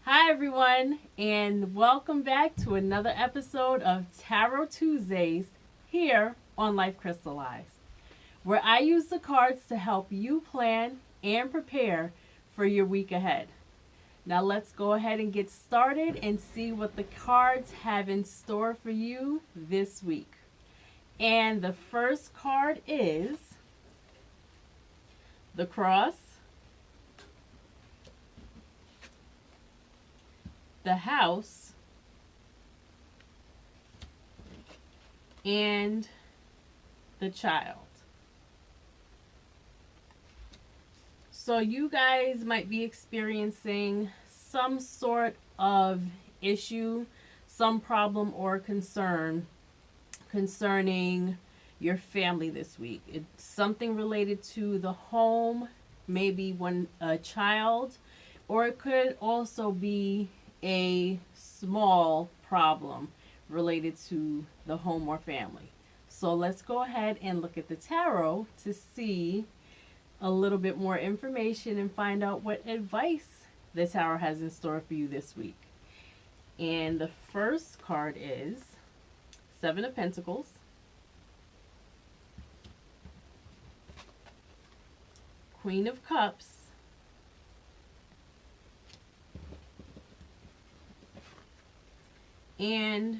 Hi, everyone, and welcome back to another episode of Tarot Tuesdays here on Life Crystallized, where I use the cards to help you plan and prepare for your week ahead. Now, let's go ahead and get started and see what the cards have in store for you this week. And the first card is the Cross, the House, and the Child. So you guys might be experiencing some sort of issue, some problem or concern concerning your family this week. It's something related to the home, maybe one a child, or it could also be a small problem related to the home or family. So let's go ahead and look at the tarot to see a little bit more information and find out what advice the tarot has in store for you this week. And the first card is Seven of Pentacles, Queen of Cups, and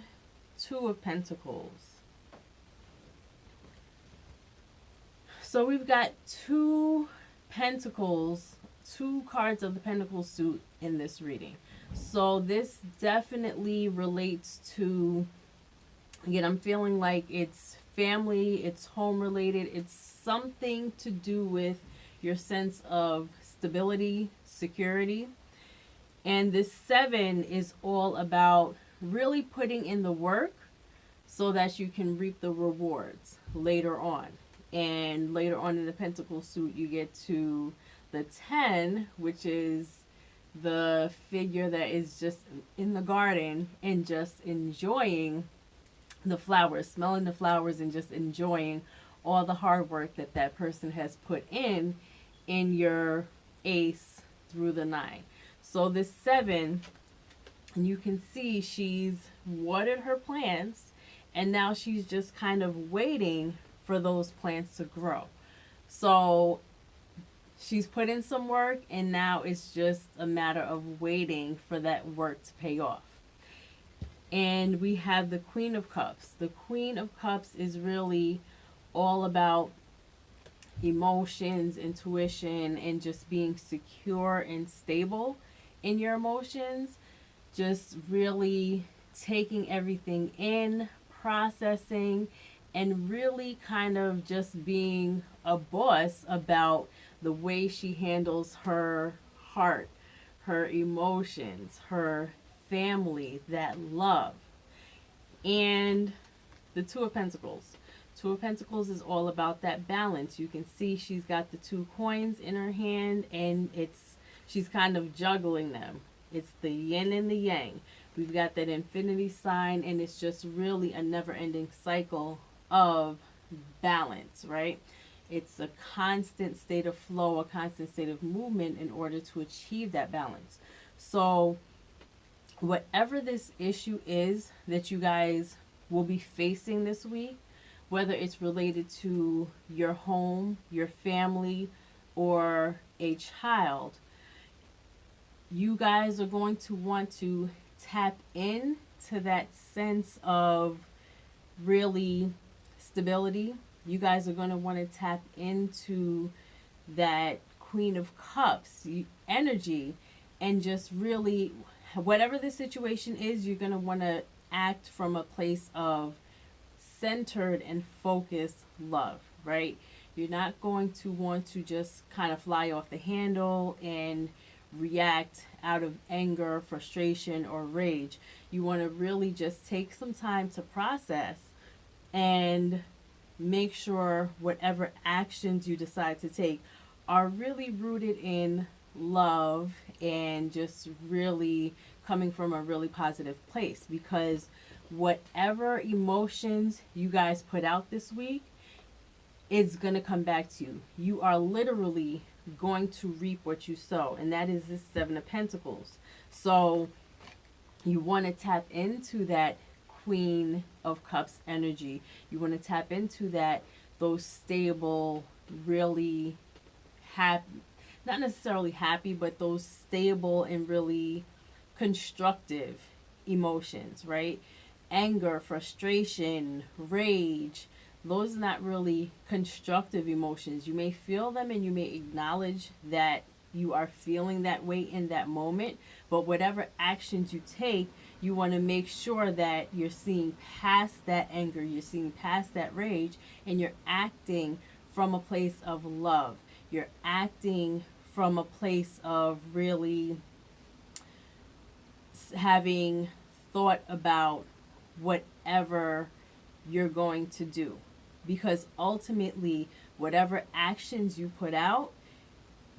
Two of Pentacles. So we've got two pentacles, two cards of the Pentacle suit in this reading. So this definitely relates to, again, I'm feeling like it's family, it's home related, it's something to do with your sense of stability, security. And this seven is all about really putting in the work so that you can reap the rewards later on. And later on in the Pentacle suit, you get to the 10, which is the figure that is just in the garden and just enjoying the flowers, smelling the flowers and just enjoying all the hard work that that person has put in your ace through the 9. So this 7, you can see she's watered her plants and now she's just kind of waiting for those plants to grow. So she's put in some work and now it's just a matter of waiting for that work to pay off. And we have the Queen of Cups. The Queen of Cups is really all about emotions, intuition, and just being secure and stable in your emotions. Just really taking everything in, processing, and really kind of just being a boss about the way she handles her heart, her emotions, her family, that love. And the Two of Pentacles. Two of Pentacles is all about that balance. You can see she's got the two coins in her hand and she's kind of juggling them. It's the yin and the yang. We've got that infinity sign and it's just really a never-ending cycle of balance, right? It's a constant state of flow, a constant state of movement in order to achieve that balance. So whatever this issue is that you guys will be facing this week, whether it's related to your home, your family, or a child, you guys are going to want to tap in to that sense of really stability. You guys are going to want to tap into that Queen of Cups energy and just really, whatever the situation is, you're going to want to act from a place of centered and focused love, right? You're not going to want to just kind of fly off the handle and react out of anger, frustration, or rage. You want to really just take some time to process and make sure whatever actions you decide to take are really rooted in love and just really coming from a really positive place, because whatever emotions you guys put out this week, it's going to come back to you. You are literally going to reap what you sow, and that is this Seven of Pentacles. So you want to tap into that Queen of Cups energy. You want to tap into that, those stable, really happy, not necessarily happy, but those stable and really constructive emotions, right? Anger, frustration, rage, those are not really constructive emotions. You may feel them and you may acknowledge that you are feeling that way in that moment, but whatever actions you take, you want to make sure that you're seeing past that anger, you're seeing past that rage, and you're acting from a place of love. You're acting from a place of really having thought about whatever you're going to do. Because ultimately, whatever actions you put out,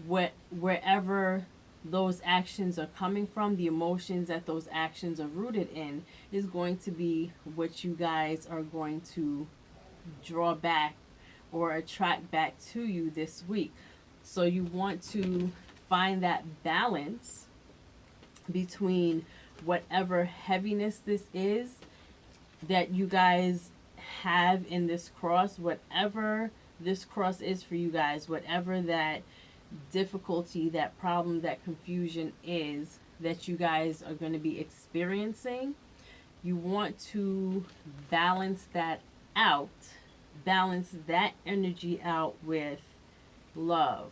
wherever those actions are coming from, the emotions that those actions are rooted in, is going to be what you guys are going to draw back or attract back to you this week. So you want to find that balance between whatever heaviness this is that you guys have in this cross, whatever this cross is for you guys, whatever that difficulty, that problem, that confusion is that you guys are going to be experiencing, you want to balance that out, balance that energy out with love,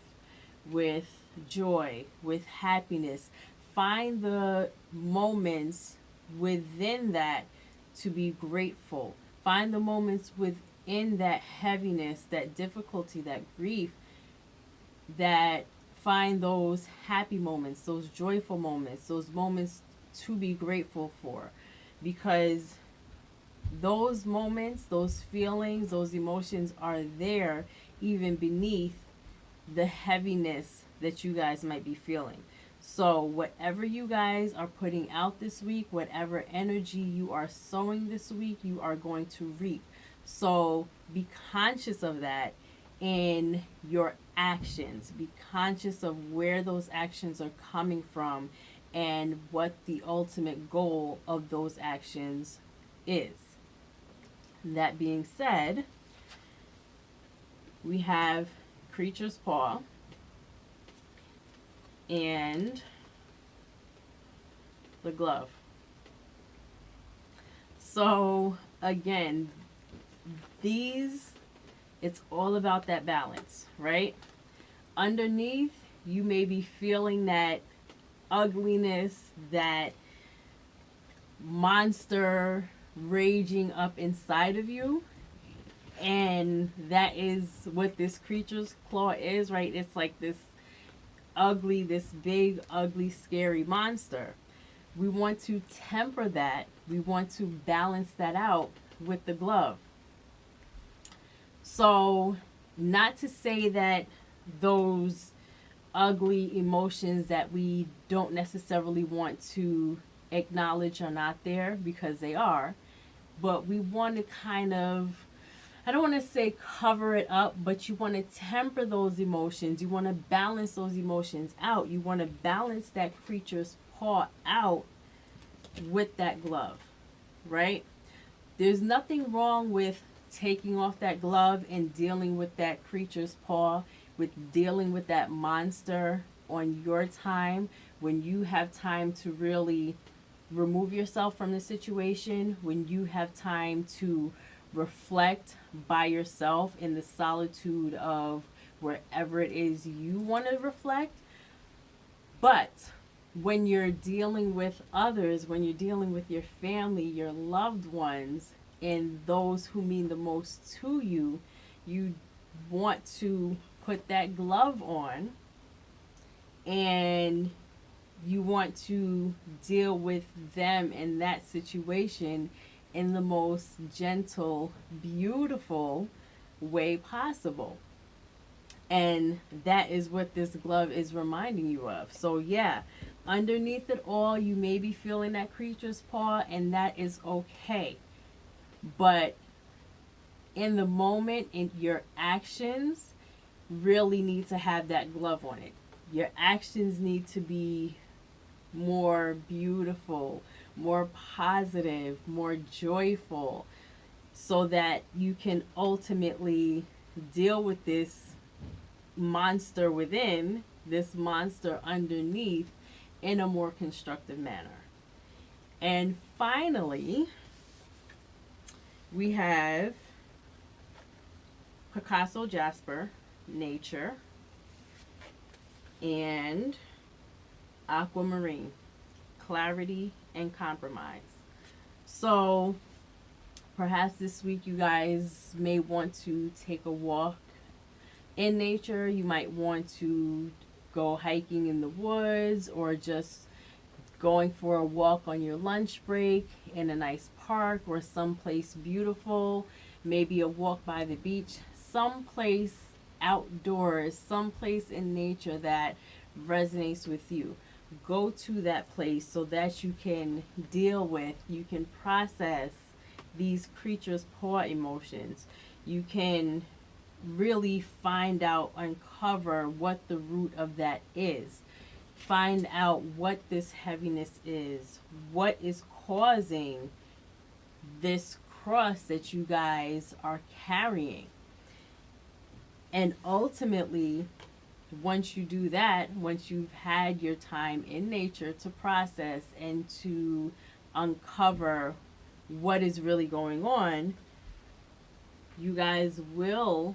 with joy, with happiness. Find the moments within that to be grateful. Find the moments within that heaviness, that difficulty, that grief, that find those happy moments, those joyful moments, those moments to be grateful for. Because those moments, those feelings, those emotions are there even beneath the heaviness that you guys might be feeling. So whatever you guys are putting out this week, whatever energy you are sowing this week, you are going to reap. So be conscious of that in your actions. Be conscious of where those actions are coming from and what the ultimate goal of those actions is. That being said, we have Creature's Paw and the Glove. So again, it's all about that balance, right? Underneath, you may be feeling that ugliness, that monster raging up inside of you. And that is what this creature's claw is, right? It's like this ugly, this big, ugly, scary monster. We want to temper that. We want to balance that out with the glove. So, not to say that those ugly emotions that we don't necessarily want to acknowledge are not there, because they are, but we want to kind of, I don't want to say cover it up, but you want to temper those emotions. You want to balance those emotions out. You want to balance that creature's paw out with that glove, right? There's nothing wrong with taking off that glove and dealing with that creature's paw, with dealing with that monster on your time, when you have time to really remove yourself from the situation, when you have time to reflect by yourself in the solitude of wherever it is you want to reflect. But when you're dealing with others, when you're dealing with your family, your loved ones, and those who mean the most to you, you want to put that glove on and you want to deal with them in that situation in the most gentle, beautiful way possible. And that is what this glove is reminding you of. So yeah, underneath it all, you may be feeling that creature's paw, and that is okay. But in the moment, in your actions, really need to have that glove on it. Your actions need to be more beautiful, more positive, more joyful, so that you can ultimately deal with this monster within, this monster underneath, in a more constructive manner. And finally, we have Picasso Jasper, Nature, and Aquamarine, Clarity and Compromise. So perhaps this week you guys may want to take a walk in nature. You might want to go hiking in the woods, or just going for a walk on your lunch break in a nice park or someplace beautiful, maybe a walk by the beach, someplace outdoors, someplace in nature that resonates with you. Go to that place so that you can deal with, you can process these creatures' poor emotions. You can really find out, uncover what the root of that is. Find out what this heaviness is, what is causing this cross that you guys are carrying. And ultimately, once you do that, once you've had your time in nature to process and to uncover what is really going on, you guys will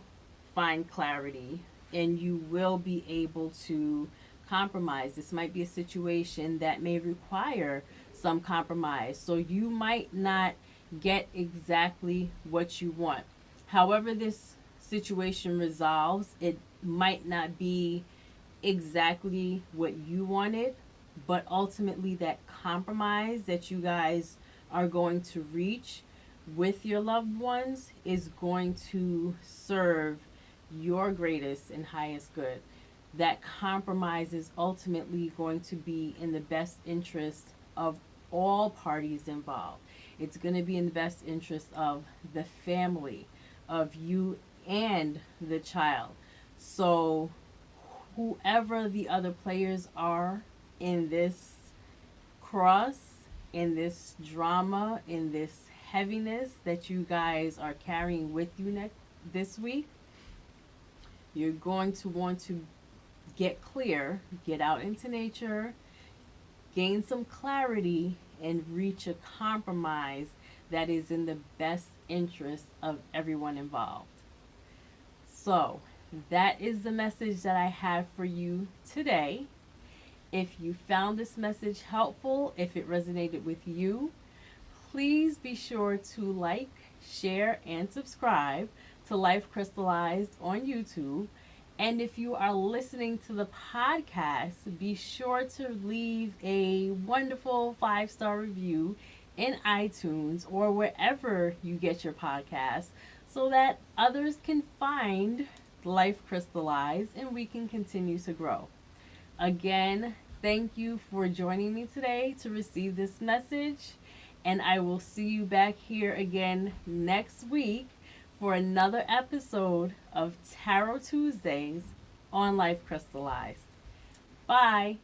find clarity and you will be able to compromise. This might be a situation that may require some compromise. So you might not get exactly what you want. However, this situation resolves, it might not be exactly what you wanted, but ultimately that compromise that you guys are going to reach with your loved ones is going to serve your greatest and highest good. That compromise is ultimately going to be in the best interest of all parties involved. It's going to be in the best interest of the family, of you and the child. So, whoever the other players are in this cross, in this drama, in this heaviness that you guys are carrying with you this week, you're going to want to get clear, get out into nature, gain some clarity, and reach a compromise that is in the best interest of everyone involved. So, that is the message that I have for you today. If you found this message helpful, if it resonated with you, please be sure to like, share, and subscribe to Life Crystallized on YouTube. And if you are listening to the podcast, be sure to leave a wonderful 5-star review in iTunes or wherever you get your podcasts, so that others can find Life Crystallized and we can continue to grow. Again, thank you for joining me today to receive this message, and I will see you back here again next week for another episode of Tarot Tuesdays on Life Crystallized. Bye.